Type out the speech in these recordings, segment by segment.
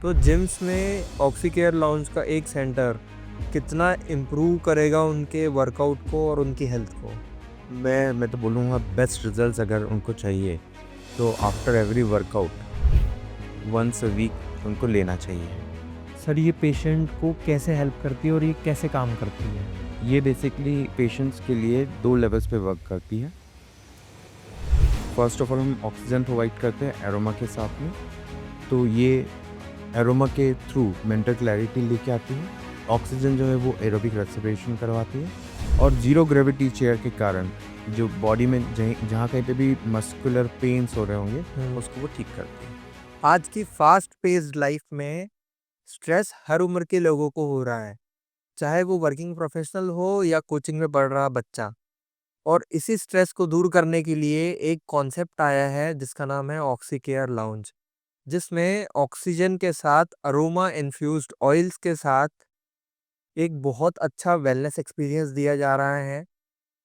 तो जिम्स में Oxycare lounge का एक सेंटर कितना इम्प्रूव करेगा उनके वर्कआउट को और उनकी हेल्थ को? मैं तो बोलूँगा बेस्ट रिजल्ट्स अगर उनको चाहिए तो after every workout once a week उनको लेना चाहिए। सर, ये पेशेंट को कैसे हेल्प करती है और ये कैसे काम करती है? ये बेसिकली पेशेंट्स के लिए 2 लेवल्स पे वर्क करती है। फर्स्ट ऑफ ऑल हम ऑक्सीजन प्रोवाइड करते हैं एरोमा के साथ में, तो ये एरोमा के थ्रू मेंटल क्लैरिटी लेके आती है। ऑक्सीजन जो है वो एरोबिक रेस्पिरेशन करवाती है और ज़ीरो ग्रेविटी चेयर के कारण जो बॉडी में जहाँ कहीं पे भी मस्कुलर पेन्स हो रहे होंगे उसको वो ठीक करती है। आज की फास्ट पेस्ड लाइफ में स्ट्रेस हर उम्र के लोगों को हो रहा है, चाहे वो वर्किंग प्रोफेशनल हो या कोचिंग में पढ़ रहा बच्चा। और इसी स्ट्रेस को दूर करने के लिए एक कॉन्सेप्ट आया है जिसका नाम है ऑक्सीकेयर लाउंज, जिसमें ऑक्सीजन के साथ अरोमा इन्फ्यूज्ड ऑयल्स के साथ एक बहुत अच्छा वेलनेस एक्सपीरियंस दिया जा रहा है।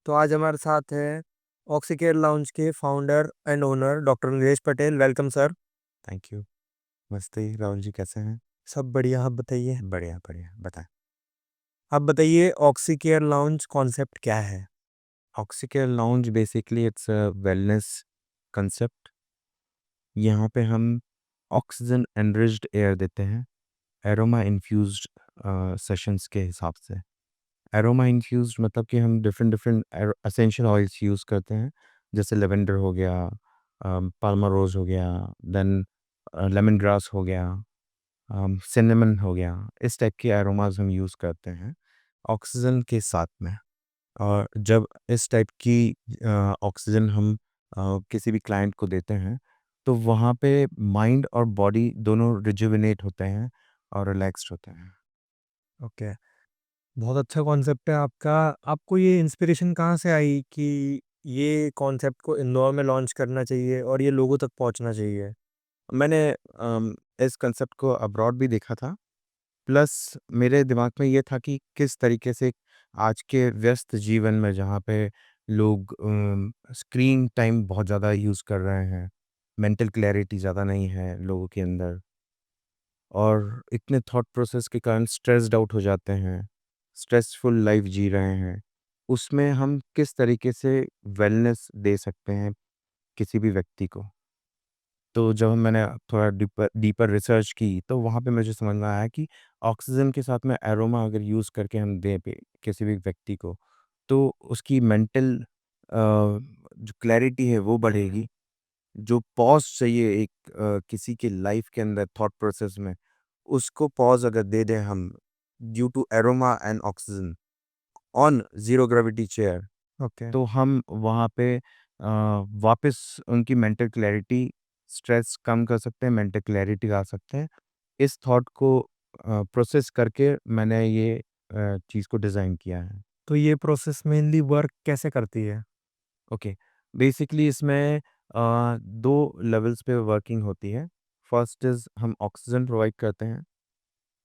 तो आज हमारे साथ है ऑक्सीकेयर लाउंज के founder and owner doctor Neeraj Patel. Welcome sir. Thank you. नमस्ते राहुल जी, कैसे हैं? सब बढ़िया, आप बताइए। बढ़िया, बढ़िया, बताएँ। आप बताइए ऑक्सीकेयर लाउंज कॉन्सेप्ट क्या है? Oxycare lounge basically it's a wellness concept. यहाँ पे हम ऑक्सीजन एनरिच्ड एयर देते हैं, एरोमा इन्फ्यूज़्ड सेशंस के हिसाब से। एरोमा इन्फ्यूज़्ड मतलब कि हम different different essential oils use करते हैं, जैसे लेवेंडर हो गया, पाल्मा रोज़ हो गया, देन लेमन ग्रास हो गया, सिनेमन हो गया। इस टाइप के एरोमाज़ हम यूज़ करते हैं ऑक्सीजन के साथ में। और जब इस टाइप की ऑक्सीजन हम किसी भी क्लाइंट को देते हैं, तो वहाँ पे माइंड और बॉडी दोनों रिजुविनेट होते हैं और रिलैक्स्ड होते हैं। ओके, बहुत अच्छा कॉन्सेप्ट है आपका। आपको ये इंस्पिरेशन कहाँ से आई कि ये कॉन्सेप्ट को इंदौर में लॉन्च करना चाहिए और ये लोगों तक पहुँचना चाहिए? मैंने इस कांसेप्ट को अब्रॉड भी देखा था, प्लस मेरे दिमाग में ये था कि किस तरीके से आज के व्यस्त जीवन में जहाँ पे लोग स्क्रीन टाइम बहुत ज़्यादा यूज़ कर रहे हैं, मेंटल क्लैरिटी ज़्यादा नहीं है लोगों के अंदर और इतने थॉट प्रोसेस के कारण स्ट्रेस्ड आउट हो जाते हैं, स्ट्रेसफुल लाइफ जी रहे हैं। उसमें हम किस तरीके से वेलनेस दे सकते हैं किसी भी व्यक्ति को। तो जब मैंने थोड़ा डीपर डीपर रिसर्च की, तो वहाँ पे मुझे समझ में आया कि ऑक्सीजन के साथ में एरोमा अगर यूज़ करके हम दें पे किसी भी व्यक्ति को, तो उसकी मेंटल जो क्लैरिटी है वो बढ़ेगी। जो पॉज़ चाहिए एक किसी की लाइफ़ के अंदर थॉट प्रोसेस में, उसको पॉज़ अगर दे दें हम due to aroma and oxygen on zero gravity chair, okay. तो हम वहाँ पे वापस उनकी मेंटल क्लैरिटी, स्ट्रेस कम कर सकते हैं, मेंटल क्लैरिटी ला सकते हैं। इस थॉट को प्रोसेस करके मैंने ये चीज़ को डिज़ाइन किया है। तो ये प्रोसेस मेनली वर्क कैसे करती है? ओके, बेसिकली इसमें 2 लेवल्स पे वर्किंग होती है। फर्स्ट इज़ हम ऑक्सीजन प्रोवाइड करते हैं।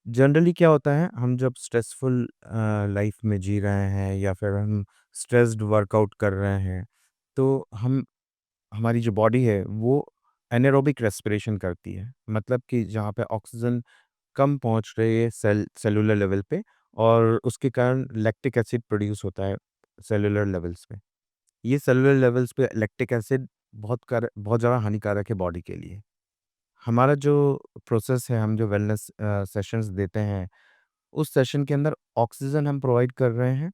जनरली क्या होता है, हम जब स्ट्रेसफुल लाइफ में जी रहे हैं या फिर हम स्ट्रेस्ड वर्कआउट कर रहे हैं, तो हम हमारी जो बॉडी है वो एनाएरोबिक रेस्पिरेशन करती है। मतलब कि जहाँ पे ऑक्सीजन कम पहुँच रही है सेलुलर लेवल पे और उसके कारण लैक्टिक एसिड प्रोड्यूस होता है सेलुलर लेवल्स पे। ये सेलुलर लेवल्स पे लैक्टिक एसिड बहुत ज़्यादा हानिकारक है बॉडी के लिए। हमारा जो प्रोसेस है, हम जो वेलनेस सेशंस देते हैं, उस सेशन के अंदर ऑक्सीजन हम प्रोवाइड कर रहे हैं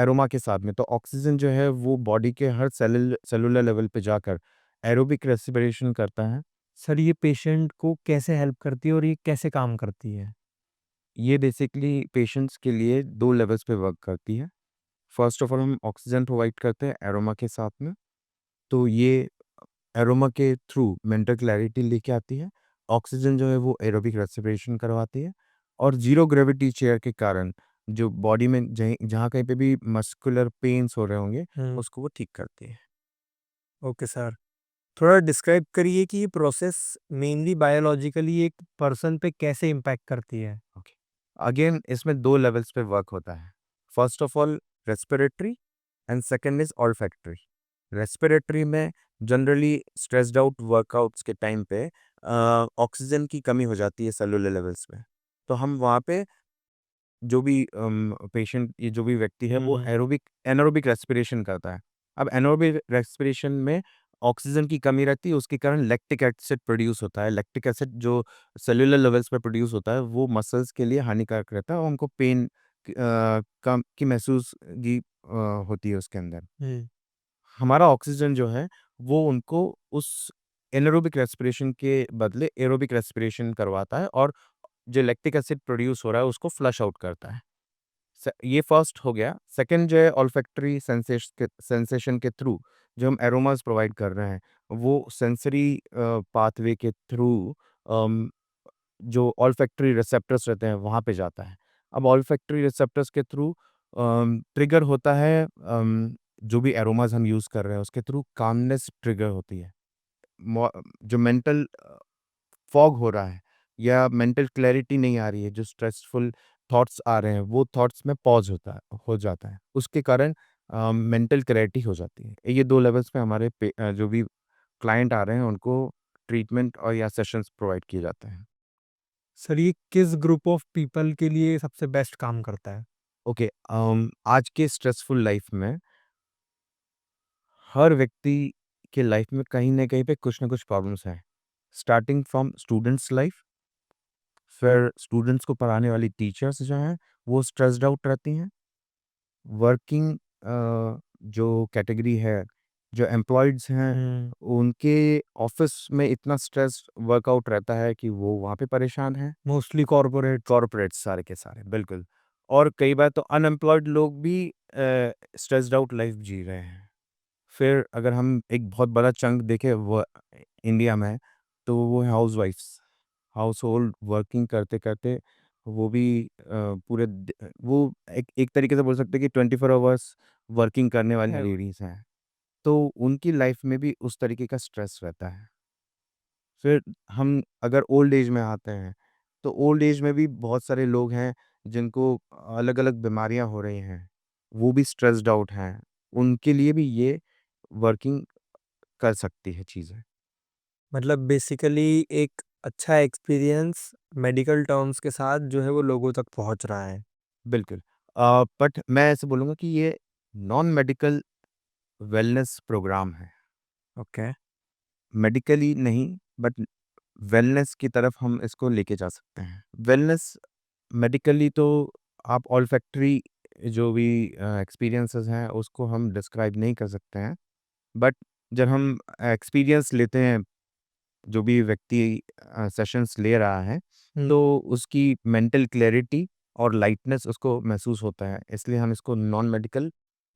एरोमा के साथ में। तो ऑक्सीजन जो है वो बॉडी के हर सेलुलर लेवल पे जाकर एरोबिक रेस्पिरेशन करता है। सर, ये पेशेंट को कैसे हेल्प करती है और ये कैसे काम करती है? ये बेसिकली पेशेंट्स के लिए 2 लेवल्स पे वर्क करती है। फर्स्ट ऑफ ऑल हम ऑक्सीजन प्रोवाइड करते हैं एरोमा के साथ में, तो ये एरोमा के थ्रू मेंटल क्लैरिटी लेके आती है। ऑक्सीजन जो है वो एरोबिक रेस्पिरेशन करवाती है और ज़ीरो ग्रेविटी चेयर के कारण जो बॉडी में जहाँ कहीं पे भी मस्कुलर पेन्स हो रहे होंगे, उसको वो ठीक करती है। Okay sir. थोड़ा डिस्क्राइब करिए कि ये प्रोसेस मेनली बायोलॉजिकली एक पर्सन पे कैसे इम्पैक्ट करती है? ओके। अगेन इसमें 2 लेवल्स पे वर्क होता है। First of all respiratory and second is olfactory. Respiratory में जनरली स्ट्रेस्ड आउट वर्कआउट्स के टाइम पे ऑक्सीजन की कमी हो जाती है सेलुलर लेवल्स पे। तो हम वहाँ पे जो भी पेशेंट, ये जो भी व्यक्ति है वो एनारोबिक रेस्पिरेशन करता है। अब एनारोबिक रेस्पिरेशन में ऑक्सीजन की कमी रहती है, उसके कारण लैक्टिक एसिड प्रोड्यूस होता है। लैक्टिक एसिड जो सेलुलर लेवल्स पे प्रोड्यूस होता है वो मसल्स के लिए हानिकारक रहता है और उनको पेन कम की महसूस की होती है उसके अंदर। हम्म। हमारा ऑक्सीजन जो है वो उनको उस एनारोबिक रेस्पिरेशन के बदले एरोबिक रेस्पिरेशन करवाता है और जो लैक्टिक एसिड प्रोड्यूस हो रहा है उसको फ्लश आउट करता है। ये फर्स्ट हो गया। सेकंड जो है ऑल्फैक्टरी सेंसेशन के थ्रू जो हम एरोमास प्रोवाइड कर रहे हैं वो सेंसरी पाथवे के थ्रू जो ऑल्फैक्टरी रिसेप्टर्स रहते हैं वहाँ पे जाता है। अब ऑल्फैक्टरी रिसेप्टर्स के थ्रू ट्रिगर होता है, जो भी एरोमास हम यूज़ कर रहे हैं उसके थ्रू कामनेस ट्रिगर होती है। जो मेंटल फॉग हो रहा है या मेंटल क्लैरिटी नहीं आ रही है, जो स्ट्रेसफुल थॉट्स आ रहे हैं वो थॉट्स में पॉज हो जाता है, उसके कारण मेंटल क्लैरिटी हो जाती है। ये दो लेवल्स पे हमारे जो भी क्लाइंट आ रहे हैं उनको ट्रीटमेंट और या सेशंस प्रोवाइड किए जाते हैं। सर ये किस ग्रुप ऑफ पीपल के लिए सबसे बेस्ट काम करता है? ओके, आज के स्ट्रेसफुल लाइफ में हर व्यक्ति के लाइफ में कहीं ना कहीं पे कुछ ना कुछ प्रॉब्लम्स हैं, स्टार्टिंग फ्रॉम स्टूडेंट्स लाइफ। फिर स्टूडेंट्स को पढ़ाने वाली टीचर्स जो हैं वो स्ट्रेस्ड आउट रहती हैं। वर्किंग जो कैटेगरी है, जो एम्प्लॉयड्स हैं, हम्म। उनके ऑफिस में इतना स्ट्रेस वर्कआउट रहता है कि वो वहाँ पे परेशान हैं। Mostly corporate. कॉर्पोरेट सारे के सारे, बिल्कुल। और कई बार तो अनएम्प्लॉयड लोग भी स्ट्रेस्ड आउट लाइफ जी रहे हैं। फिर अगर हम एक बहुत बड़ा चंक देखें वो इंडिया में, तो वो है हाउसवाइफ्स। हाउस होल्ड वर्किंग करते-करते वो भी वो एक एक तरीके से बोल सकते हैं कि 24 आवर्स वर्किंग करने वाली है। लेडीज़ हैं। तो उनकी लाइफ में भी उस तरीके का स्ट्रेस रहता है। फिर हम अगर ओल्ड एज में आते हैं, तो ओल्ड एज में भी बहुत सारे लोग हैं जिनको अलग-अलग बीमारियाँ हो रही हैं। वो भी स्ट्रेस्ड आउट हैं। उनके लिए भी ये वर्किंग कर सकती है चीज़ें। मतलब बेसिकली एक अच्छा एक्सपीरियंस मेडिकल टर्म्स के साथ जो है वो लोगों तक पहुंच रहा है। बिल्कुल। बट मैं ऐसे बोलूँगा कि ये नॉन मेडिकल वेलनेस प्रोग्राम है। ओके। मेडिकली नहीं, बट वेलनेस की तरफ हम इसको लेके जा सकते हैं। वेलनेस मेडिकली तो आप ऑल्फैक्टरी जो भी एक्सपीरियंसेस हैं उसको हम डिस्क्राइब नहीं कर सकते हैं। बट जब हम एक्सपीरियंस लेते हैं, जो भी व्यक्ति सेशंस ले रहा है, हम्म। तो उसकी मेंटल क्लैरिटी और लाइटनेस उसको महसूस होता है। इसलिए हम इसको नॉन मेडिकल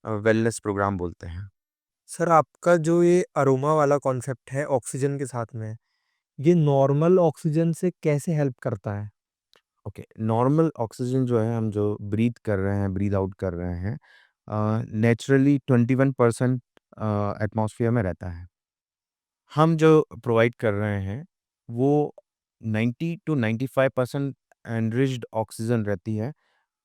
वेलनेस प्रोग्राम बोलते हैं। सर आपका जो ये अरोमा वाला कॉन्सेप्ट है ऑक्सीजन के साथ में, ये नॉर्मल ऑक्सीजन से कैसे हेल्प करता है? ओके, नॉर्मल ऑक्सीजन जो है हम जो ब्रीथ कर रहे हैं, ब्रीथ आउट कर रहे हैं, नेचुरली 21% एटमॉस्फेयर में रहता है। हम जो प्रोवाइड कर रहे हैं वो 90 टू 95% एनरिच्ड ऑक्सीजन रहती है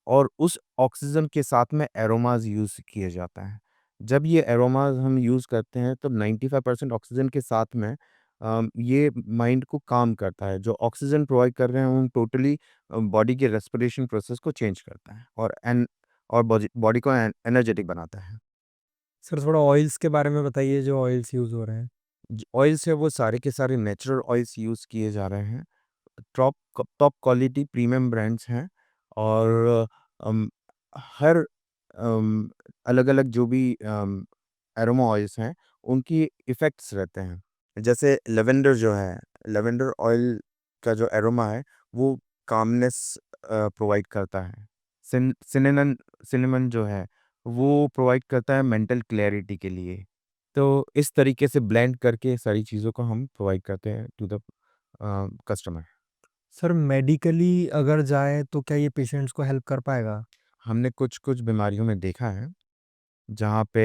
और उस ऑक्सीजन के साथ में एरोमाज़ यूज़ किए जाता है। जब ये एरोमाज़ हम यूज़ करते हैं तब 95% ऑक्सीजन के साथ में ये माइंड को काम करता है। जो ऑक्सीजन प्रोवाइड कर रहे हैं हम टोटली बॉडी के रेस्पिरेशन प्रोसेस को चेंज करता है और बॉडी को एनर्जेटिक बनाता है। सर थोड़ा ऑयल्स के बारे में बताइए जो ऑयल्स यूज़ हो रहे हैं। ऑयल्स है वो सारे के सारे नेचुरल ऑयल्स यूज़ किए जा रहे हैं। Top top quality premium brands हैं और अम, हर अलग-अलग जो भी एरोमा ऑयल्स हैं, उनकी इफ़ेक्ट्स रहते हैं। जैसे लेवेंडर जो है, लेवेंडर ऑयल का जो एरोमा है, वो कामनेस प्रोवाइड करता है। सिनेमन जो है, वो प्रोवाइड करता है मेंटल क्लैरिटी के लिए। तो इस तरीके से ब्लेंड करके सारी चीज़ों को हम प्रोवाइड करते हैं to the customer. Sir medically अगर जाए तो क्या ये पेशेंट्स को हेल्प कर पाएगा? हमने कुछ-कुछ बीमारियों में देखा है, जहाँ पे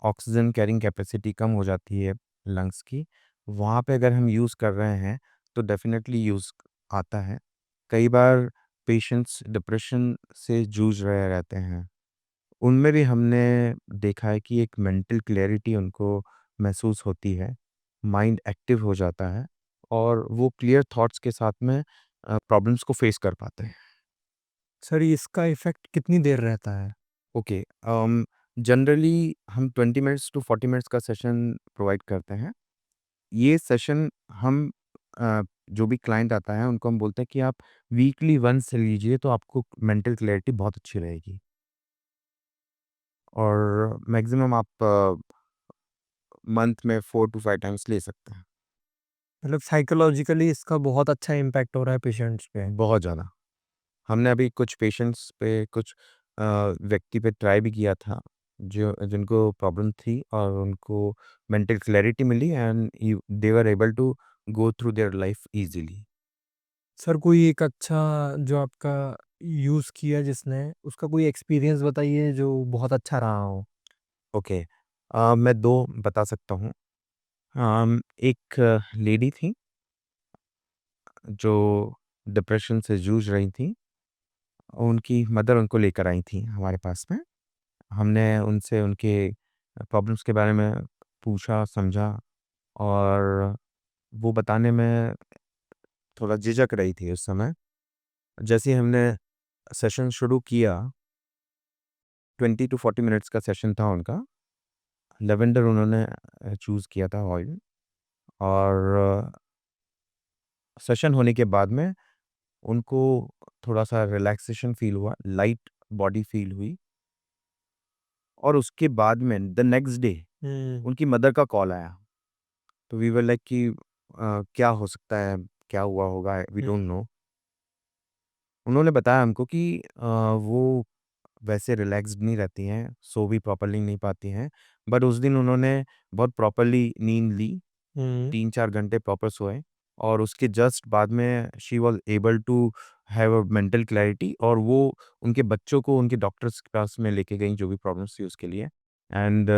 ऑक्सीजन कैरिंग कैपेसिटी कम हो जाती है लंग्स की, वहाँ पे अगर हम यूज़ कर रहे हैं, तो डेफ़िनेटली यूज़ आता है। कई बार पेशेंट्स डिप्रेशन से जूझ रहे रहते हैं, उनमें भी हमने देखा है कि एक मेंटल क्लैरिटी उनको महसूस होती है, माइंड एक्टिव हो जाता है और वो क्लियर थॉट्स के साथ में प्रॉब्लम्स को फेस कर पाते हैं। सर इसका इफेक्ट कितनी देर रहता है? ओके, जनरली हम 20 मिनट्स टू 40 मिनट्स का सेशन प्रोवाइड करते हैं। ये सेशन हम जो भी क्लाइंट आता है उनको हम बोलते हैं कि आप वीकली वंस लीजिए तो आपको मेंटल क्लैरिटी बहुत अच्छी रहेगी। और मैक्सिमम आप मंथ में 4 टू 5 टाइम्स ले सकते हैं। मतलब साइकोलॉजिकली इसका बहुत अच्छा इम्पैक्ट हो रहा है पेशेंट्स पे। बहुत ज़्यादा। हमने अभी कुछ पेशेंट्स पे कुछ व्यक्ति पे ट्राई भी किया था, जो जिनको प्रॉब्लम थी और उनको मेंटल क्लैरिटी मिली and they were able to go through their life easily. Sir कोई एक अच्छा जो आपका यूज़ किया जिसने, उसका कोई एक्सपीरियंस बताइए जो बहुत अच्छा रहा हो। ओके, मैं 2 बता सकता हूँ। एक लेडी थी जो डिप्रेशन से जूझ रही थी। उनकी मदर उनको लेकर आई थी हमारे पास में। हमने उनसे उनके प्रॉब्लम्स के बारे में पूछा, समझा और वो बताने में थोड़ा झिझक रही थी उस समय। जैसे ही हमने सेशन शुरू किया, 20 टू 40 मिनट्स का सेशन था उनका। लैवेंडर उन्होंने चूज़ किया था ऑयल और सेशन होने के बाद में उनको थोड़ा-सा रिलैक्सेशन फ़ील हुआ, लाइट बॉडी फ़ील हुई और उसके बाद में द नेक्स्ट डे हुँ, उनकी मदर का कॉल आया। तो वी वर लाइक कि क्या हो सकता है? क्या हुआ होगा? We hmm, don't know. उन्होंने बताया हमको कि वो वैसे रिलैक्स्ड नहीं रहती हैं, सो भी प्रॉपर्ली नहीं पाती हैं। बट उस दिन उन्होंने बहुत प्रॉपर्ली नींद ली, हुँ। 3-4 घंटे प्रॉपर सोए और उसके जस्ट बाद में she was able to have a mental clarity और वो उनके बच्चों को उनके डॉक्टर्स के पास में लेके गईं, जो भी प्रॉब्लम्स थी उसके लिए। And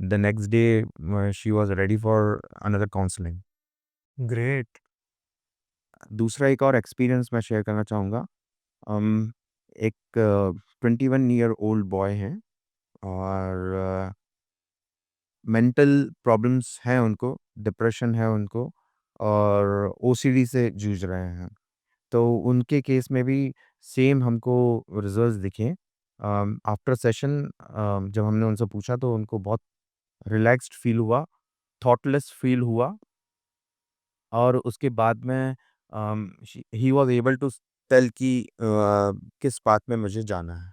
the next day she was ready for another counselling. Great. दूसरा एक और एक्सपीरियंस मैं शेयर करना चाहूँगा। एक 21 ईयर ओल्ड बॉय हैं और मेंटल प्रॉब्लम्स हैं उनको, डिप्रेशन है उनको और ओसीडी से जूझ रहे हैं। तो उनके केस में भी सेम हमको रिजल्ट्स दिखे। आफ्टर सेशन जब हमने उनसे पूछा तो उनको बहुत रिलैक्स्ड फील हुआ, थॉटलेस फील हुआ और उसके बाद में ही वाज़ एबल टू टेल कि किस पाथ में मुझे जाना है।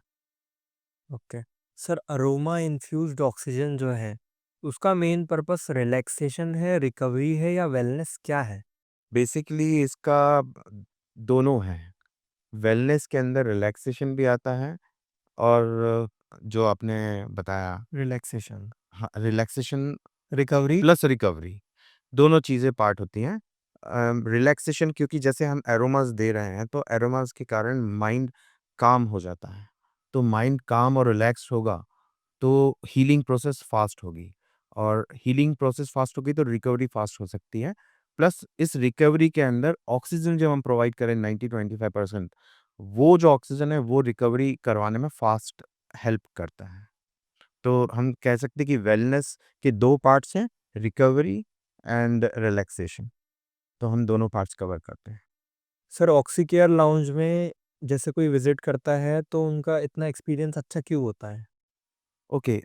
Okay. Sir aroma infused oxygen जो है, उसका मेन पर्पस रिलैक्सेशन है, रिकवरी है या वेलनेस क्या है? बेसिकली इसका दोनों हैं। वेलनेस के अंदर रिलैक्सेशन भी आता है और जो आपने बताया रिलैक्सेशन। हाँ, रिलैक्सेशन रिकवरी? प्लस रिकवरी, दोनों चीज़ें पार्ट होती हैं। रिलैक्सेशन क्योंकि जैसे हम एरोमास दे रहे हैं, तो एरोमास के कारण माइंड काम हो जाता है। तो माइंड काम और रिलैक्स्ड होगा, तो हीलिंग प्रोसेस फास्ट होगी और हीलिंग प्रोसेस फास्ट होगी, तो रिकवरी फास्ट हो सकती है। प्लस इस रिकवरी के अंदर ऑक्सीजन जब हम प्रोवाइड करें 90-25% वो जो ऑक्सीजन है, वो रिकवरी करवाने में फास्ट हेल्प करता है। तो हम कह सकते हैं कि वेलनेस के 2 पार्ट्स हैं, रिकवरी एंड रिलैक्सेशन। तो हम दोनों पार्ट्स कवर करते हैं। सर ऑक्सीकेयर लाउंज में जैसे कोई विज़िट करता है तो उनका इतना एक्सपीरियंस अच्छा क्यों होता है? ओके,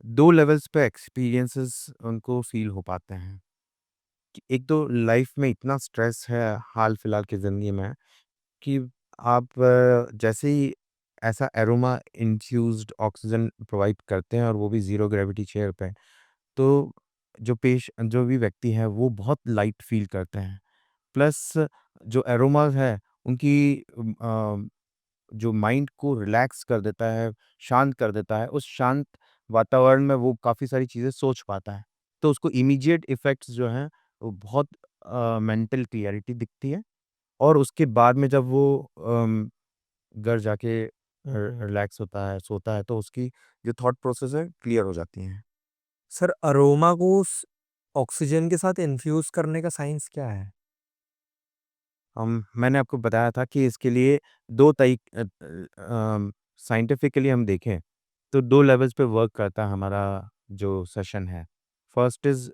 2 लेवल्स पे एक्सपीरियंसेस उनको फ़ील हो पाते हैं। कि एक तो लाइफ़ में इतना स्ट्रेस है हाल-फिलहाल की ज़िंदगी में कि आप जैसे ही ऐसा एरोमा इन्फ्यूज़्ड ऑक्सीजन प्रोवाइड करते हैं और वो भी ज़ीरो ग्रेविटी चेयर पे, तो जो भी व्यक्ति है वो बहुत लाइट फ़ील करते हैं। प्लस जो एरोमाज़ है उनकी जो माइंड को रिलैक्स कर देता है, शांत कर देता है, उस शांत वातावरण में वो काफ़ी सारी चीज़ें सोच पाता है। तो उसको इमीडिएट इफ़ेक्ट्स जो हैं वो बहुत मेंटल क्लैरिटी दिखती है और उसके बाद में जब वो घर जाके हुँ, हुँ। रिलैक्स होता है, सोता है तो उसकी जो थॉट प्रोसेस है क्लियर हो जाती हैं। सर अरोमा को ऑक्सीजन के साथ इन्फ्यूज़ करने का साइंस क्या है? मैंने आपको बताया था कि इसके लिए 2 साइंटिफिकली हम देखें, तो 2 लेवल्स पे वर्क करता है हमारा जो सेशन है। First is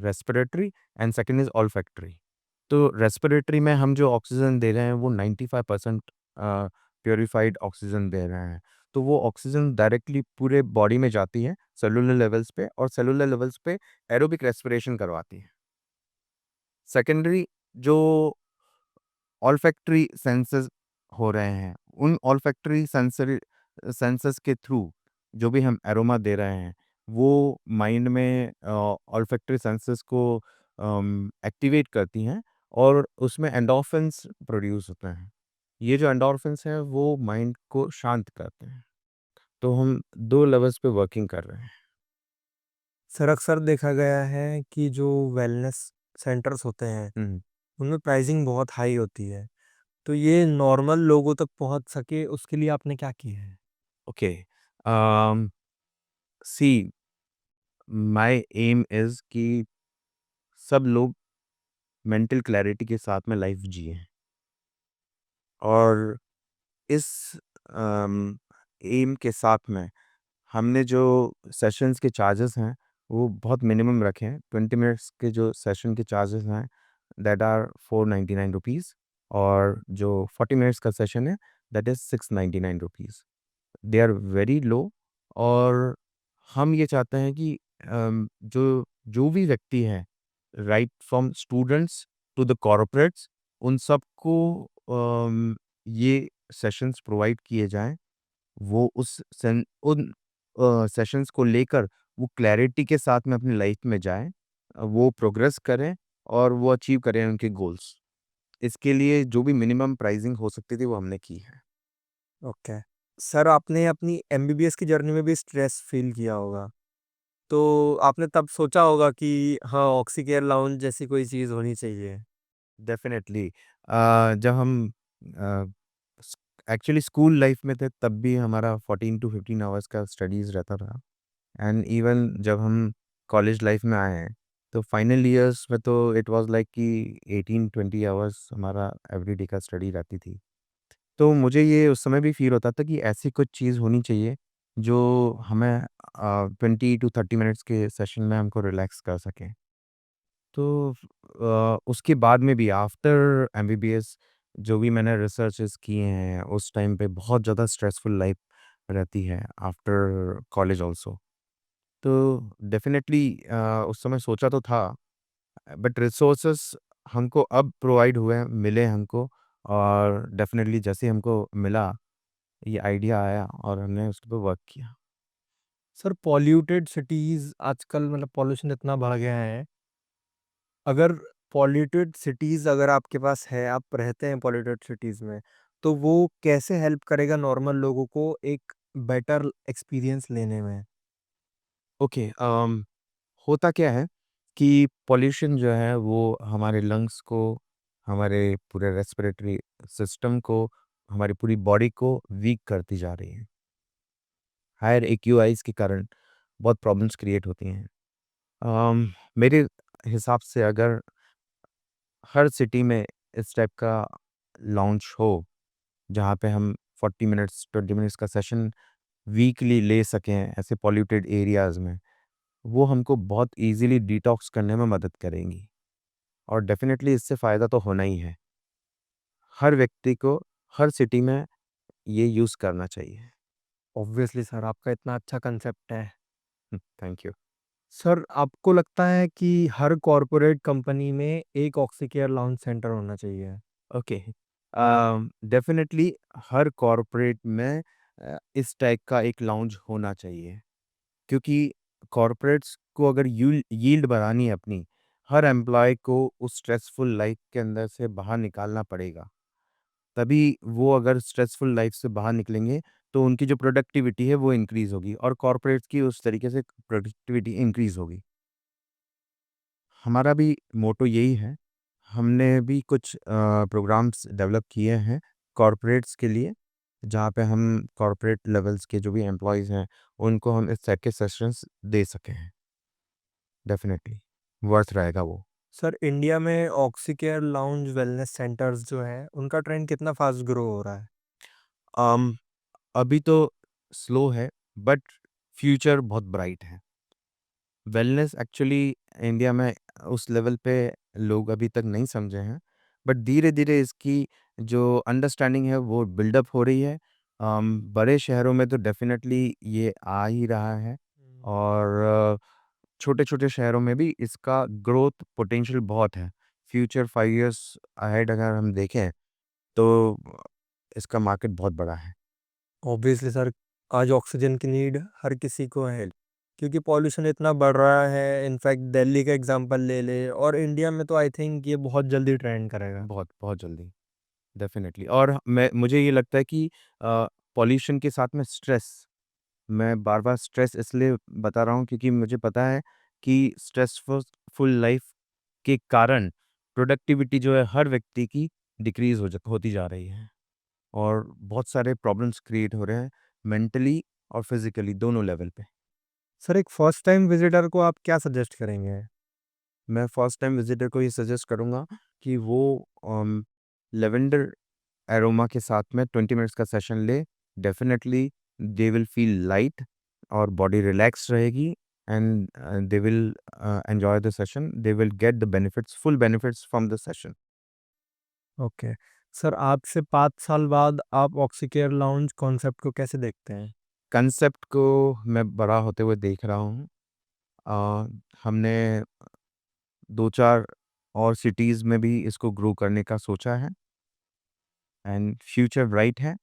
respiratory and second is olfactory. तो रेस्पिरेटरी में हम जो ऑक्सीजन दे रहे हैं वो 95% प्यूरिफाइड ऑक्सीजन दे रहे हैं। तो वो ऑक्सीजन डायरेक्टली पूरे बॉडी में जाती है सेलुलर लेवल्स पे, और सेलुलर लेवल्स पे एरोबिक रेस्पिरेशन करवाती है। सेकेंडरी जो ऑल्फैक्टरी सेंसेस हो रहे हैं, उन ऑल्फैक्टरी सेंसेस के थ्रू जो भी हम एरोमा दे रहे हैं, वो माइंड में ऑल्फैक्टरी सेंसेस को एक्टिवेट करती हैं, और उसमें एंडोर्फिन्स प्रोड्यूस होते हैं। ये जो एंडोर्फिन्स हैं वो माइंड को शांत करते हैं। तो हम 2 लेवल्स पे वर्किंग कर रहे हैं। सर अक्सर देखा गया है कि जो वेलनेस सेंटर्स होते हैं हुँ, उनमें प्राइसिंग बहुत हाई होती है, तो ये नॉर्मल लोगों तक पहुंच सके उसके लिए आपने क्या किया है? Okay. Um, see my aim is कि सब लोग मेंटल क्लैरिटी के साथ में लाइफ जिएँ, और इस अम, एम के साथ में हमने जो सेशंस के चार्जेस हैं वो बहुत मिनिमम रखे हैं। 20 मिनट्स के जो सेशन के चार्जेस हैं दैट आर 499 रुपीज़, और जो 40 मिनट्स का सेशन है that is 699 rupees. They are very low. और हम ये चाहते हैं कि जो जो भी व्यक्ति हैं, right from students to the corporates, उन सबको ये सेशंस प्रोवाइड किए जाएँ। वो उन सेशंस को लेकर वो क्लैरिटी के साथ में अपनी लाइफ में जाएँ, वो प्रोग्रेस करें और वो अचीव करें उनके गोल्स। इसके लिए जो भी मिनिमम प्राइसिंग हो सकती थी वो हमने की है। ओके। सर आपने अपनी एमबीबीएस की जर्नी में भी स्ट्रेस फील किया होगा, तो आपने तब सोचा होगा कि हाँ ऑक्सीकेयर लाउंज जैसी कोई चीज़ होनी चाहिए। डेफ़िनेटली जब हम अ, स एक्चुअली स्कूल लाइफ में थे तब भी हमारा 14 टू 15 आवर्स का स्टडीज़ रहता था। एंड इवन जब हम कॉलेज लाइफ में आए हैं, तो फाइनल ईयर्स में तो इट वाज़ लाइक कि 18-20 आवर्स हमारा एवरीडे का स्टडी रहती थी। तो मुझे ये उस समय भी फ़ील होता था कि ऐसी कुछ चीज़ होनी चाहिए जो हमें 20 टू 30 मिनट्स के सेशन में हमको रिलैक्स कर सके। तो उसके बाद में भी आफ्टर एमबीबीएस जो भी मैंने रिसर्चेज़ किए हैं, उस टाइम पे बहुत ज़्यादा स्ट्रेसफुल लाइफ़ रहती है आफ्टर कॉलेज ऑल्सो। तो डेफ़िनेटली उस समय सोचा तो था, बट रिसोर्सेज़ हमको अब प्रोवाइड हुए, मिले हमको, और डेफ़िनेटली जैसे ही हमको मिला, ये आइडिया आया और हमने उसके पे वर्क किया। सर पॉल्यूटेड सिटीज़ आजकल मतलब पॉल्यूशन इतना बढ़ गया है, अगर पॉल्यूटेड सिटीज़ अगर आपके पास है, आप रहते हैं पॉल्यूटेड सिटीज़ में, तो वो कैसे हेल्प करेगा नॉर्मल लोगों को एक बेटर एक्सपीरियंस लेने में? ओके, होता क्या है कि पॉल्यूशन जो है वो हमारे लंग्स को, हमारे पूरे रेस्पिरेटरी सिस्टम को, हमारी पूरी बॉडी को वीक करती जा रही है। हायर एक्यूआईज़ के कारण बहुत प्रॉब्लम्स क्रिएट होती हैं। मेरे हिसाब से अगर हर सिटी में इस टाइप का लॉन्च हो, जहाँ पे हम 40 मिनट्स, 20 मिनट्स का सेशन वीकली ले सकें ऐसे पॉल्यूटेड एरियाज़ में, वो हमको बहुत ईज़िली डिटॉक्स करने में मदद करेंगी, और डेफ़िनेटली इससे फ़ायदा तो होना ही है। हर व्यक्ति को हर सिटी में ये यूज़ करना चाहिए। ऑब्वियसली सर, आपका इतना अच्छा कंसेप्ट है। Thank you. सर आपको लगता है कि हर कॉर्पोरेट कंपनी में एक ऑक्सीकेयर लाउंज सेंटर होना चाहिए? ओके, डेफ़िनेटली हर कॉर्पोरेट में इस टाइप का एक लाउंज होना चाहिए, क्योंकि कॉर्पोरेट्स को अगर यील्ड बढ़ानी है अपनी, हर एम्प्लॉयी को उस स्ट्रेसफुल लाइफ़ के अंदर से बाहर निकालना पड़ेगा। तभी वो अगर स्ट्रेसफुल लाइफ़ से बाहर निकलेंगे, तो उनकी जो प्रोडक्टिविटी है वो इंक्रीज़ होगी, और कॉर्पोरेट्स की उस तरीके से प्रोडक्टिविटी इंक्रीज़ होगी। हमारा भी मोटो यही है। हमने भी कुछ प्रोग्राम्स डेवलप किए हैं कॉर्पोरेट्स के लिए, जहाँ पे हम कॉर्पोरेट लेवल्स के जो भी एम्प्लॉइज़ हैं, उनको हम इस टाइप के सेशंस दे सकें। डेफ़िनेटली वर्थ रहेगा वो। सर इंडिया में ऑक्सीकेयर लाउंज वेलनेस सेंटर्स जो हैं, उनका ट्रेंड कितना फास्ट ग्रो हो रहा है? अम, अभी तो स्लो है, बट फ्यूचर बहुत ब्राइट है। वेलनेस एक्चुअली इंडिया में उस लेवल पे लोग अभी तक नहीं समझे हैं, बट धीरे-धीरे इसकी जो अंडरस्टैंडिंग है वो बिल्डअप हो रही है। बड़े शहरों में तो डेफ़िनेटली ये आ ही रहा है और छोटे-छोटे शहरों में भी इसका ग्रोथ पोटेंशियल बहुत है। फ्यूचर 5 इयर्स अहेड अगर हम देखें तो इसका मार्केट बहुत बड़ा है। ऑब्वियसली सर, आज ऑक्सीजन की नीड हर किसी को है, क्योंकि पॉल्यूशन इतना बढ़ रहा है। इनफैक्ट दिल्ली का एग्जांपल ले ले, और इंडिया में तो आई थिंक ये बहुत जल्दी ट्रेंड करेगा। बहुत, बहुत जल्दी, डेफ़िनेटली। और मुझे ये लगता है कि पॉल्यूशन के साथ में स्ट्रेस, मैं बार-बार स्ट्रेस इसलिए बता रहा हूँ क्योंकि मुझे पता है कि स्ट्रेसफुल लाइफ़ के कारण प्रोडक्टिविटी जो है हर व्यक्ति की डिक्रीज़ होती जा रही है और बहुत सारे प्रॉब्लम्स क्रिएट हो रहे हैं मेंटली और फिज़िकली दोनों लेवल पे। सर, एक फर्स्ट टाइम विजिटर को आप क्या सजेस्ट करेंगे? मैं फर्स्ट टाइम विज़िटर को ये सजेस्ट करूँगा कि वो लेवेंडर एरोमा के साथ में 20 मिनट्स का सेशन ले। Definitely they will feel light और बॉडी रिलैक्स रहेगी and they will enjoy the session. They will get the benefits, full benefits from the session. Okay. Sir, आज से 5 साल बाद आप ऑक्सीकेयर लाउंज कॉन्सेप्ट को कैसे देखते हैं? कांसेप्ट को मैं बड़ा होते हुए देख रहा हूँ। हमने 2-4 और सिटीज़ में भी इसको ग्रो करने का सोचा है एंड फ्यूचर ब्राइट है।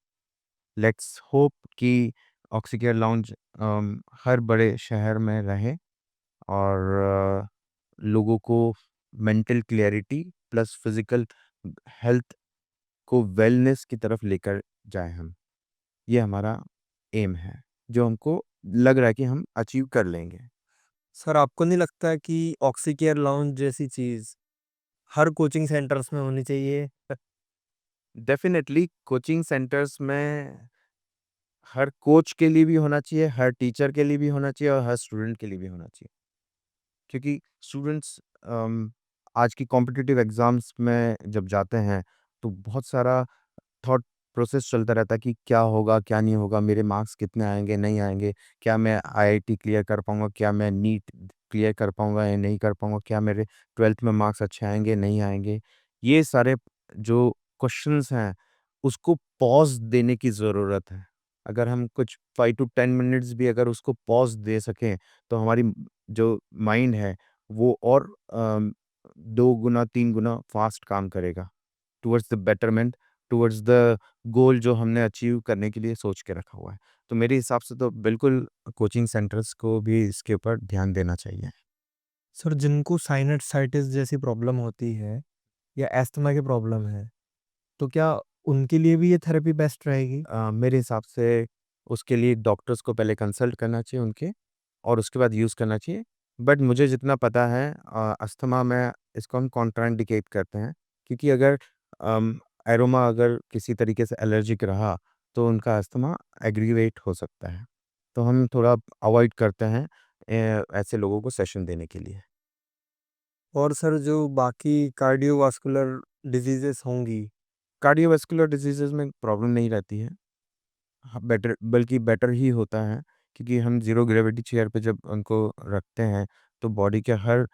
लेट्स होप कि ऑक्सीकेयर लाउंज हर बड़े शहर में रहे और लोगों को mental clarity plus physical health को वेलनेस की तरफ लेकर जाए हम। ये हमारा एम है, जो हमको लग रहा है कि हम अचीव कर लेंगे। सर, आपको नहीं लगता है कि ऑक्सीकेयर लाउंज जैसी चीज़ हर कोचिंग सेंटर्स में होनी चाहिए? डेफ़िनेटली कोचिंग सेंटर्स में हर कोच के लिए भी होना चाहिए, हर टीचर के लिए भी होना चाहिए और हर स्टूडेंट के लिए भी होना चाहिए। क्योंकि स्टूडेंट्स आज की कॉम्पिटिटिव एग्ज़ाम्स में जब जाते हैं, तो बहुत सारा थॉट प्रोसेस चलता रहता है कि क्या होगा, क्या नहीं होगा, मेरे मार्क्स कितने आएँगे, नहीं आएँगे, क्या मैं आईआईटी क्लियर कर पाऊँगा, क्या मैं नीट क्लियर कर पाऊँगा या नहीं कर पाऊँगा, क्या मेरे 12th में मार्क्स अच्छे आएँगे, नहीं आएँगे। ये सारे जो क्वेश्चन्स हैं, उसको पॉज़ देने की ज़रूरत है। अगर हम कुछ 5 टू 10 मिनट्स भी अगर उसको पॉज़ दे सकें, तो हमारी जो माइंड है, वो और 2 गुना, 3 गुना फ़ास्ट काम करेगा towards the betterment, towards the goal जो हमने अचीव करने के लिए सोच के रखा हुआ है। तो मेरे हिसाब से तो बिल्कुल कोचिंग सेंटर्स को भी इसके ऊपर ध्यान देना चाहिए। सर, जिनको साइनसाइटिस जैसी प्रॉब्लम होती है या अस्थमा की प्रॉब्लम है, तो क्या उनके लिए भी ये थेरेपी बेस्ट रहेगी? मेरे हिसाब से उसके लिए डॉक्टर्स को पहले कंसल्ट करना चाहिए उनके और उसके बाद यूज़ करना चाहिए। बट मुझे जितना पता है अस्थमा में इसको हम कॉन्ट्राइंडिकेट करते हैं क्योंकि अगर एरोमा अगर किसी तरीके से एलर्जिक रहा तो उनका अस्थमा एग्रीवेट हो सकता है। तो हम थोड़ा अवॉइड करते हैं ऐसे लोगों को सेशन देने के लिए। और सर, जो बाकी कार्डियोवास्कुलर डिजीजेस होंगी। कार्डियोवास्कुलर डिजीज़ेज़ में प्रॉब्लम नहीं रहती है। हाँ, बेटर बल्कि बेटर ही होता है क्योंकि हम ज़ीरो ग्रेविटी चेयर पे जब उनको रखते हैं, तो बॉडी के हर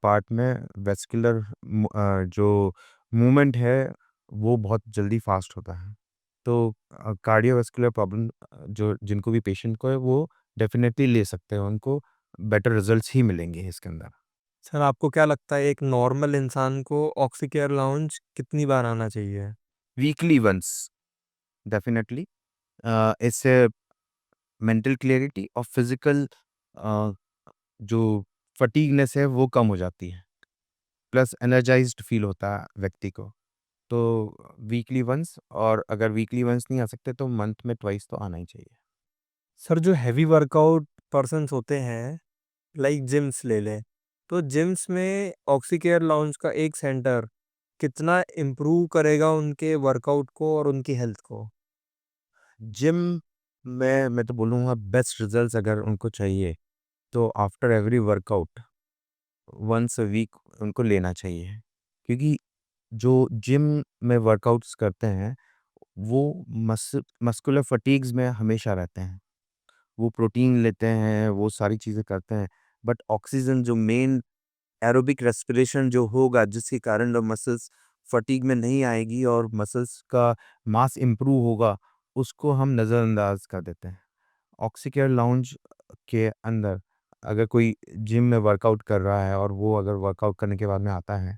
पार्ट में वेस्कुलर जो मूवमेंट है, वो बहुत जल्दी फ़ास्ट होता है। तो कार्डियोवास्कुलर प्रॉब्लम जो जिनको भी पेशेंट को है, वो डेफ़िनेटली ले सकते हैं, उनको बेटर रिज़ल्ट्स ही मिलेंगे इसके अंदर। सर, आपको क्या लगता है एक नॉर्मल इंसान को ऑक्सीकेयर लाउंज कितनी बार आना चाहिए? वीकली वन्स डेफ़िनेटली इससे मेंटल क्लैरिटी और फिज़िकल अ, जो फटीगनेस है वो कम हो जाती है। प्लस एनर्जाइज़्ड फ़ील होता है व्यक्ति को। तो वीकली वन्स और अगर वीकली वन्स नहीं आ सकते तो मंथ में ट्वाइस तो आना ही चाहिए। सर, जो हेवी वर्कआउट पर्सन्स होते हैं, लाइक जिम्स ले लें, तो जिम्स में ऑक्सीकेयर लाउंज का एक सेंटर कितना इम्प्रूव करेगा उनके वर्कआउट को और उनकी हेल्थ को? जिम में मैं तो बोलूँगा बेस्ट रिज़ल्ट्स अगर उनको चाहिए तो after every workout once a week उनको लेना चाहिए। क्योंकि जो जिम में वर्कआउट्स करते हैं वो मस्कुलर फटीग्स में हमेशा रहते हैं। वो प्रोटीन लेते हैं, वो सारी चीज़ें करते हैं। बट ऑक्सीजन जो मेन एरोबिक रेस्पिरेशन जो होगा, जिसके कारण मसल्स फटीग में नहीं आएगी और मसल्स का मास इम्प्रूव होगा, उसको हम नज़रअंदाज कर देते हैं। ऑक्सीकेयर लाउंज के अंदर अगर कोई जिम में वर्कआउट कर रहा है और वो अगर वर्कआउट करने के बाद में आता है,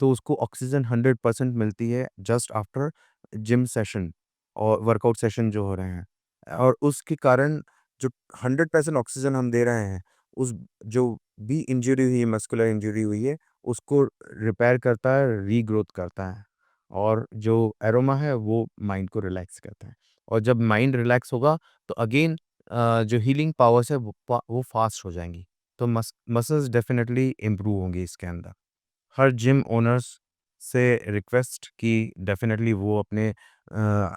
तो उसको ऑक्सीजन 100% मिलती है जस्ट आफ्टर जिम सेशन और वर्कआउट सेशन जो हो रहे हैं, और उसके कारण जो 100% ऑक्सीजन हम दे रहे हैं, उस जो भी इंजरी हुई है, मस्कुलर इंजरी हुई है, उसको रिपेयर करता है, रीग्रोथ करता है, और जो एरोमा है वो माइंड को रिलैक्स करता है। और जब माइंड रिलैक्स होगा तो अगेन जो हीलिंग पावर्स है वो फास्ट हो जाएंगी, तो मसल्स डेफिनेटली इम्प्रूव होंगी इसके अंदर। हर जिम ओनर्स से रिक्वेस्ट कि डेफिनेटली वो अपने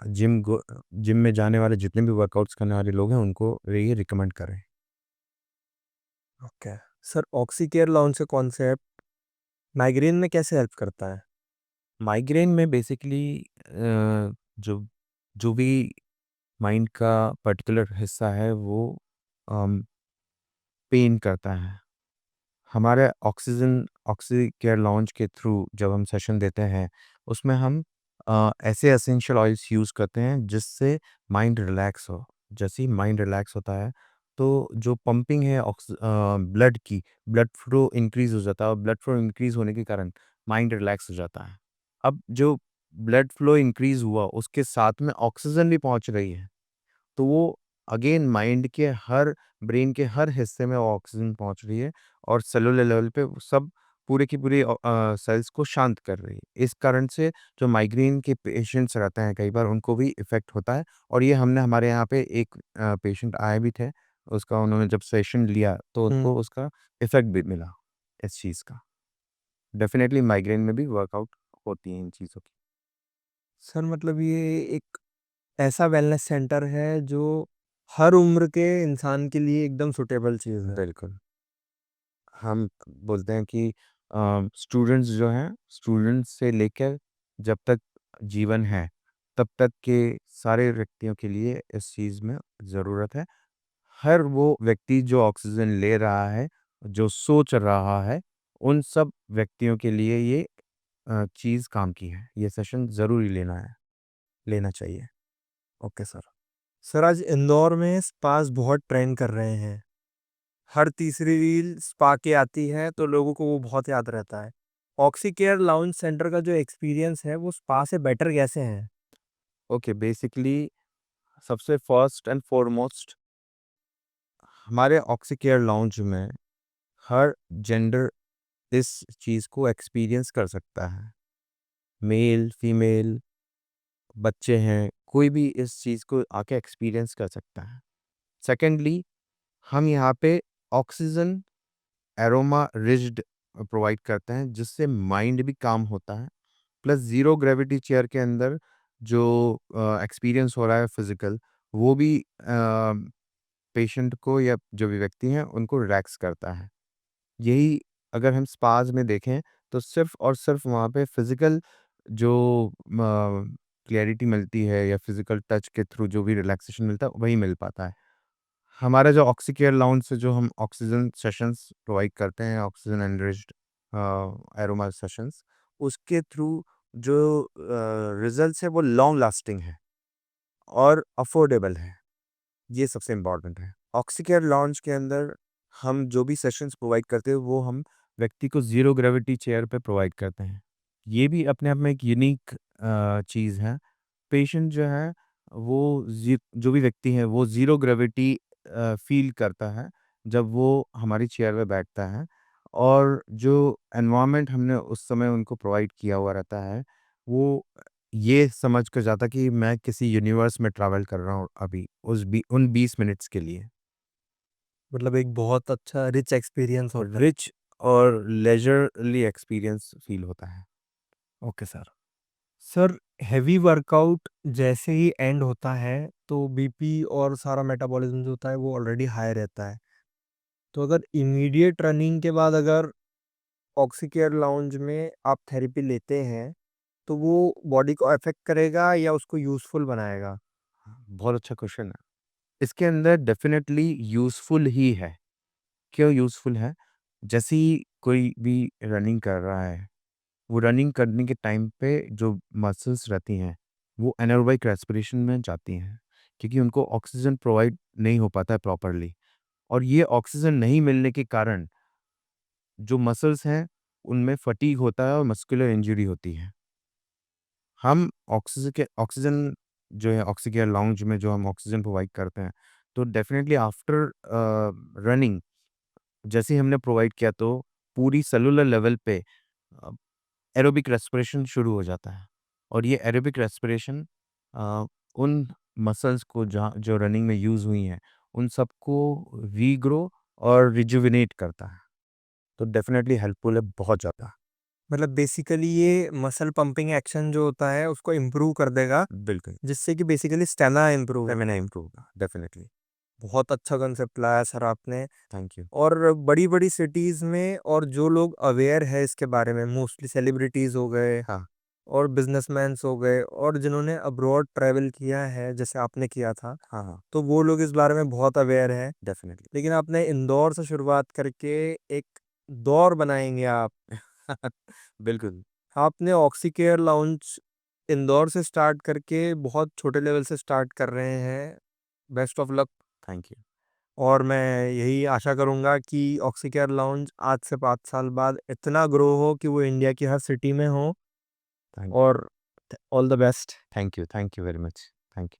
जिम में जाने वाले जितने भी वर्कआउट्स करने वाले लोग हैं उनको ये रिकमेंड करें। Okay sir, oxy care launch का कॉन्सेप्ट माइग्रेन में कैसे हेल्प करता है? माइग्रेन में बेसिकली जो जो भी माइंड का पर्टिकुलर हिस्सा है वो पेन करता है, हमारे ऑक्सी केयर लॉन्च के थ्रू जब हम सेशन देते हैं, उसमें हम ऐसे एसेंशियल ऑयल्स यूज़ करते हैं जिससे माइंड रिलैक्स हो। जैसे ही माइंड रिलैक्स होता है, तो जो पंपिंग है ब्लड की, ब्लड फ्लो इंक्रीज़ हो जाता है, और ब्लड फ्लो इंक्रीज़ होने के कारण माइंड रिलैक्स हो जाता है। अब जो ब्लड फ्लो इंक्रीज़ हुआ, उसके साथ में ऑक्सीजन भी पहुँच रही है। तो वो अगेन माइंड के हर ब्रेन के हर हिस्से में ऑक्सीजन पहुंच रही है, और सेलुलर लेवल पे वो सब पूरे की पूरी सेल्स को शांत कर रही है। इस कारण से जो माइग्रेन के पेशेंट्स रहते हैं, कई बार उनको भी इफ़ेक्ट होता है, और ये हमने हमारे यहाँ पे एक पेशेंट आए भी थे, उसका उन्होंने जब सेशन लिया तो हम्म। उनको उसका इफ़ेक्ट भी मिला इस चीज़ का। डेफ़िनेटली माइग्रेन में भी वर्कआउट होती हैं इन चीज़ों की। सर मतलब ये एक ऐसा वेलनेस सेंटर है जो हर उम्र के इंसान के लिए एकदम सुटेबल चीज़ है। बिल्कुल। हम बोलते हैं कि स्टूडेंट्स जो हैं, स्टूडेंट्स से लेकर जब तक जीवन है, तब तक के सारे व्यक्तियों के लिए इस चीज़ में ज़रूरत है। हर वो व्यक्ति जो ऑक्सीजन ले रहा है, जो सोच रहा है, उन सब व्यक्तियों के लिए ये चीज़ काम की है। ये सेशन ज़रूरी लेना चाहिए। Okay sir. सर आज इंदौर में स्पास बहुत ट्रेंड कर रहे हैं। हर तीसरी रील स्पा के आती है तो लोगों को वो बहुत याद रहता है। ऑक्सी केयर लाउंज सेंटर का जो एक्सपीरियंस है वो स्पा से बेटर कैसे है? ओके, बेसिकली सबसे फर्स्ट एंड फॉरमोस्ट हमारे ऑक्सी केयर लाउंज में हर जेंडर इस चीज़ को एक्सपीरियंस कर सकता है। मेल, फीमेल, बच्चे हैं, कोई भी इस चीज़ को आके एक्सपीरियंस कर सकता है। सेकेंडली, हम यहाँ पे ऑक्सीजन एरोमा रिज्ड प्रोवाइड करते हैं, जिससे माइंड भी काम होता है। प्लस ज़ीरो ग्रेविटी चेयर के अंदर जो एक्सपीरियंस हो रहा है फिज़िकल, वो भी पेशेंट को या जो भी व्यक्ति हैं, उनको रिलैक्स करता है। यही अगर हम स्पास में देखें, तो सिर्फ़ और सिर्फ़ वहाँ पे फ़िज़िकल जो क्लैरिटी मिलती है या फ़िज़िकल टच के थ्रू जो भी रिलैक्सेशन मिलता है, वही मिल पाता है। हमारा जो ऑक्सी केयर लाउंज से जो हम ऑक्सीजन सेशंस प्रोवाइड करते हैं, ऑक्सीजन एनरिच्ड एरोमा सेशंस, उसके थ्रू जो रिज़ल्ट्स है वो लॉन्ग लास्टिंग है और अफ़ोर्डेबल है। ये सबसे इम्पोर्टेंट है। ऑक्सीकेयर लॉन्च के अंदर हम जो भी सेशंस प्रोवाइड करते हैं, वो हम व्यक्ति को ज़ीरो ग्रेविटी चेयर पे प्रोवाइड करते हैं। ये भी अपने आप में एक यूनिक चीज़ है। पेशेंट जो है वो जो भी व्यक्ति है वो ज़ीरो ग्रेविटी फ़ील करता है जब वो हमारी चेयर में बैठता है, और जो एनवायरनमेंट हमने उस समय उनको प्रोवाइड किया हुआ रहता है, वो ये समझ कर जाता कि मैं किसी यूनिवर्स में ट्रैवल कर रहा हूँ अभी उन 20 मिनट्स के लिए। मतलब एक बहुत अच्छा रिच एक्सपीरियंस होता है। रिच और लेजरली एक्सपीरियंस फ़ील होता है। Okay sir. Sir heavy workout जैसे ही एंड होता है तो बीपी और सारा मेटाबॉलिज्म जो होता है वो ऑलरेडी हाई रहता है। तो अगर इमीडिएट रनिंग के बाद अगर ऑक्सीकेयर लाउंज में आप थेरेपी लेते हैं तो वो बॉडी को अफेक्ट करेगा या उसको यूज़फुल बनाएगा? बहुत अच्छा क्वेश्चन है। इसके अंदर डेफ़िनेटली यूज़फुल ही है। क्यों यूज़फुल है? जैसे ही कोई भी रनिंग कर रहा है, वो रनिंग करने के टाइम पे जो मसल्स रहती हैं, वो एनारोबिक रेस्पिरेशन में जाती हैं, क्योंकि उनको ऑक्सीजन प्रोवाइड नहीं हो पाता है प्रॉपर्ली, और ये ऑक्सीजन नहीं मिलने के कारण जो मसल्स हैं, उनमें फटीग होता है और मस्कुलर इंजरी होती है। हम ऑक्सीजन जो है ऑक्सीकेयर लाउंज में जो हम ऑक्सीजन प्रोवाइड करते हैं, तो डेफ़िनेटली आफ्टर रनिंग जैसे ही हमने प्रोवाइड किया, तो पूरी सेलुलर लेवल पे अ, एरोबिक रेस्पिरेशन शुरू हो जाता है, और ये एरोबिक रेस्पिरेशन अ, उन मसल्स को जहाँ जो रनिंग में यूज़ हुई हैं, उन सबको रीग्रो और रिजुविनेट करता है। तो डेफ़िनेटली हेल्पफुल है बहुत ज़्यादा। मतलब बेसिकली ये मसल पंपिंग एक्शन जो होता है उसको इम्प्रूव कर देगा, बिल्कुल, जिससे कि बेसिकली स्टेमिना इम्प्रूव हो। स्टैमिना इम्प्रूव होगा, डेफ़िनेटली। बहुत अच्छा कंसेप्ट लाया सर आपने। Thank you. और बड़ी-बड़ी सिटीज़ में और जो लोग अवेयर है इसके बारे में, मोस्टली सेलिब्रिटीज़ हो गए हाँ, और बिज़नेसमैन्स हो गए और जिन्होंने अब्रॉड ट्रैवल किया है, जैसे आपने किया था, हाँ, हाँ, तो वो लोग इस बारे में बहुत अवेयर हैं। डेफ़िनेटली। लेकिन आपने इंदौर से शुरुआत करके एक दौर बनाएँगे आप। बिल्कुल, आपने ऑक्सीकेयर लाउंज इंदौर से स्टार्ट करके बहुत छोटे लेवल से स्टार्ट कर रहे हैं। Best of luck. Thank you, और मैं यही आशा करूँगा कि ऑक्सीकेयर लाउंज आज से 5 साल बाद इतना ग्रो हो कि वो इंडिया की हर सिटी में हो। थैंक और all the best. Thank you very much. Thank you.